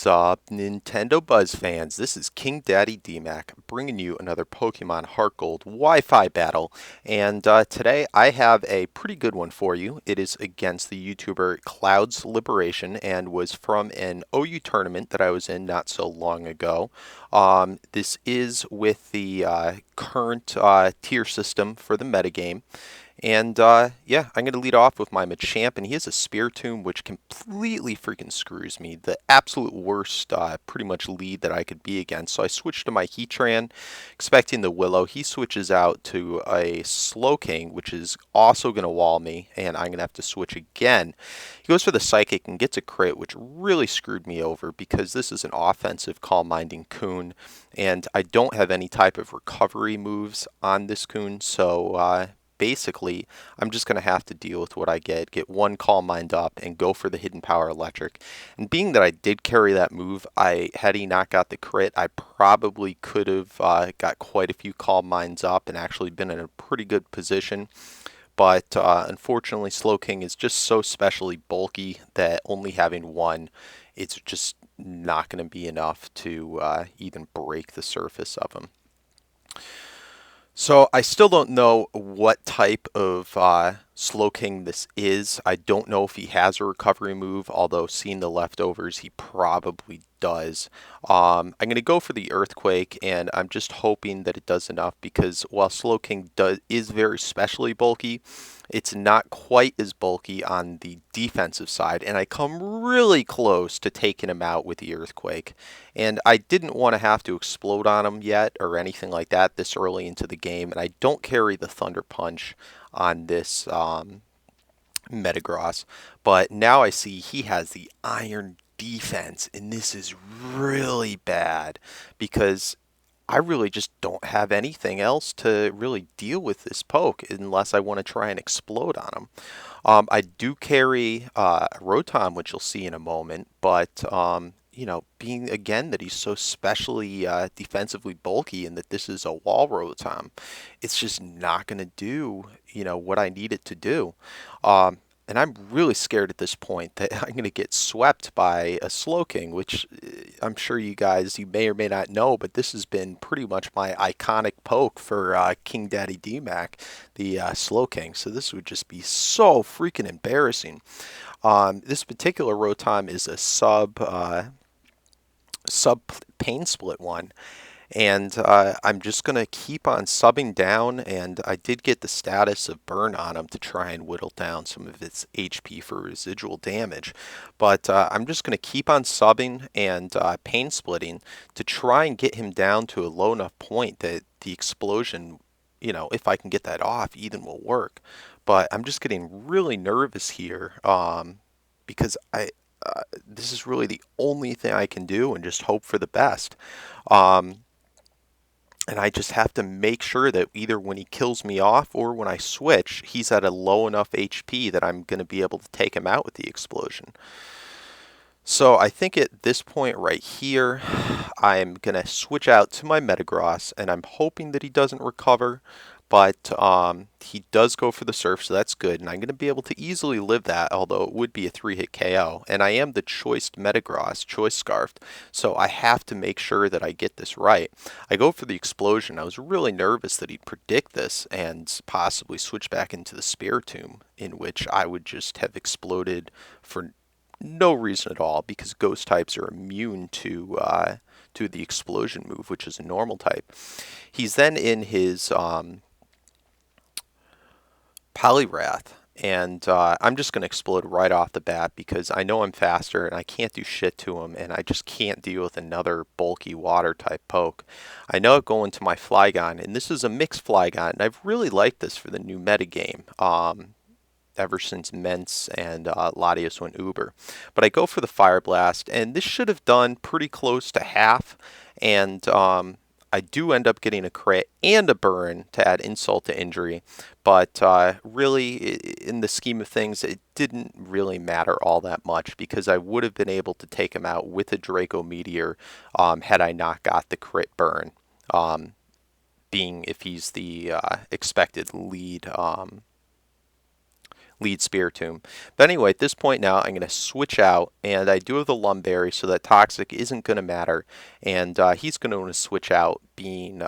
What's up, Nintendo Buzz fans? This is KingDaddyDMAC bringing you another Pokemon Heart Gold Wi-Fi battle. And today I have a pretty good one for you. It is against the YouTuber Cloudsliberation and was from an OU tournament that I was in not so long ago. This is with the current tier system for the metagame. And yeah, I'm going to lead off with my Machamp, and he has a Spiritomb, which completely freaking screws me. The absolute worst, pretty much lead that I could be against. So I switched to my Heatran, expecting the Willow. He switches out to a Slowking, which is also going to wall me, and I'm going to have to switch again. He goes for the Psychic and gets a crit, which really screwed me over because this is an offensive Calm Minding Coon, and I don't have any type of recovery moves on this Coon, so basically, I'm just going to have to deal with what I get one Calm Mind up, and go for the Hidden Power Electric. And being that I did carry that move, had he not got the crit, I probably could have got quite a few Calm Minds up and actually been in a pretty good position. But unfortunately, Slowking is just so specially bulky that only having one, it's just not going to be enough to even break the surface of him. So I still don't know what type of Slowking this is. I don't know if he has a recovery move, although seeing the leftovers, he probably does. I'm going to go for the Earthquake, and I'm just hoping that it does enough because while Slowking is very specially bulky, it's not quite as bulky on the defensive side, and I come really close to taking him out with the Earthquake. And I didn't want to have to explode on him yet or anything like that this early into the game, and I don't carry the Thunder Punch on this Metagross. But now I see he has the Iron Defense, and this is really bad because I really just don't have anything else to really deal with this poke unless I want to try and explode on him. I do carry Rotom, which you'll see in a moment, but you know, being again that he's so specially defensively bulky and that this is a wall Rotom, it's just not going to do, you know, what I need it to do. And I'm really scared at this point that I'm going to get swept by a Slowking, which I'm sure you guys, you may or may not know, but this has been pretty much my iconic poke for KingDaddyDMAC, the Slowking. So this would just be so freaking embarrassing. This particular Rotom is a sub painsplit one. And I'm just going to keep on subbing down, and I did get the status of burn on him to try and whittle down some of its HP for residual damage. But I'm just going to keep on subbing and pain splitting to try and get him down to a low enough point that the explosion, you know, if I can get that off, even will work. But I'm just getting really nervous here because this is really the only thing I can do and just hope for the best. And I just have to make sure that either when he kills me off or when I switch, he's at a low enough HP that I'm going to be able to take him out with the explosion. So I think at this point right here, I'm going to switch out to my Metagross, and I'm hoping that he doesn't recover, but he does go for the Surf, so that's good, and I'm going to be able to easily live that, although it would be a 3-hit KO. And I am the choiced Metagross, choice scarfed, so I have to make sure that I get this right. I go for the Explosion. I was really nervous that he'd predict this and possibly switch back into the Spiritomb, in which I would just have exploded for no reason at all because ghost types are immune to the explosion move, which is a normal type. He's then in his Poliwrath, and I'm just going to explode right off the bat because I know I'm faster and I can't do shit to him, and I just can't deal with another bulky water type poke. I know I go into my Flygon, and this is a mixed Flygon, and I've really liked this for the new metagame. Ever since Mence and Latios went Uber. But I go for the Fire Blast, and this should have done pretty close to half, and I do end up getting a crit and a burn to add insult to injury, but really, in the scheme of things, it didn't really matter all that much because I would have been able to take him out with a Draco Meteor had I not got the crit burn, being if he's the expected lead lead Spiritomb. But anyway, at this point now, I'm going to switch out, and I do have the Lumberry, so that Toxic isn't going to matter, and he's going to want to switch out, being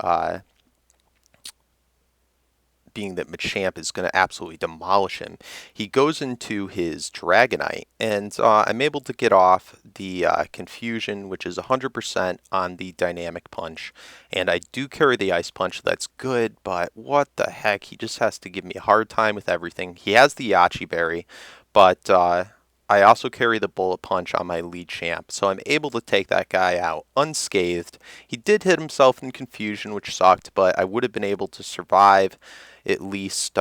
that Machamp is going to absolutely demolish him. He goes into his Dragonite, and I'm able to get off the Confusion, which is 100% on the Dynamic Punch. And I do carry the Ice Punch, so that's good, but what the heck, he just has to give me a hard time with everything. He has the Yachi Berry, but I also carry the Bullet Punch on my lead champ, so I'm able to take that guy out unscathed. He did hit himself in Confusion, which sucked, but I would have been able to survive at least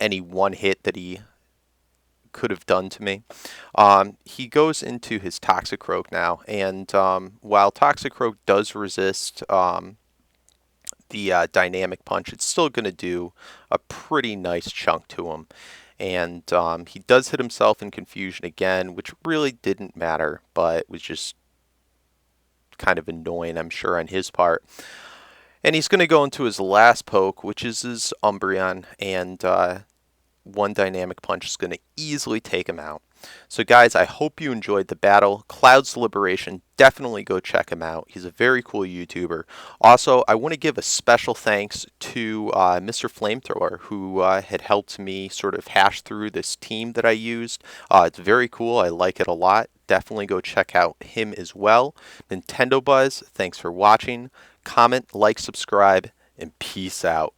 any one hit that he could have done to me. He goes into his Toxicroak now, and while Toxicroak does resist the Dynamic Punch, it's still going to do a pretty nice chunk to him. And he does hit himself in Confusion again, which really didn't matter, but was just kind of annoying, I'm sure, on his part. And he's going to go into his last poke, which is his Umbreon, and one Dynamic Punch is going to easily take him out. So guys, I hope you enjoyed the battle. Cloudsliberation, definitely go check him out. He's a very cool YouTuber. Also, I want to give a special thanks to MrFlameThrowa, who had helped me sort of hash through this team that I used. It's very cool. I like it a lot. Definitely go check out him as well. Nintendo Buzz, thanks for watching. Comment, like, subscribe, and peace out.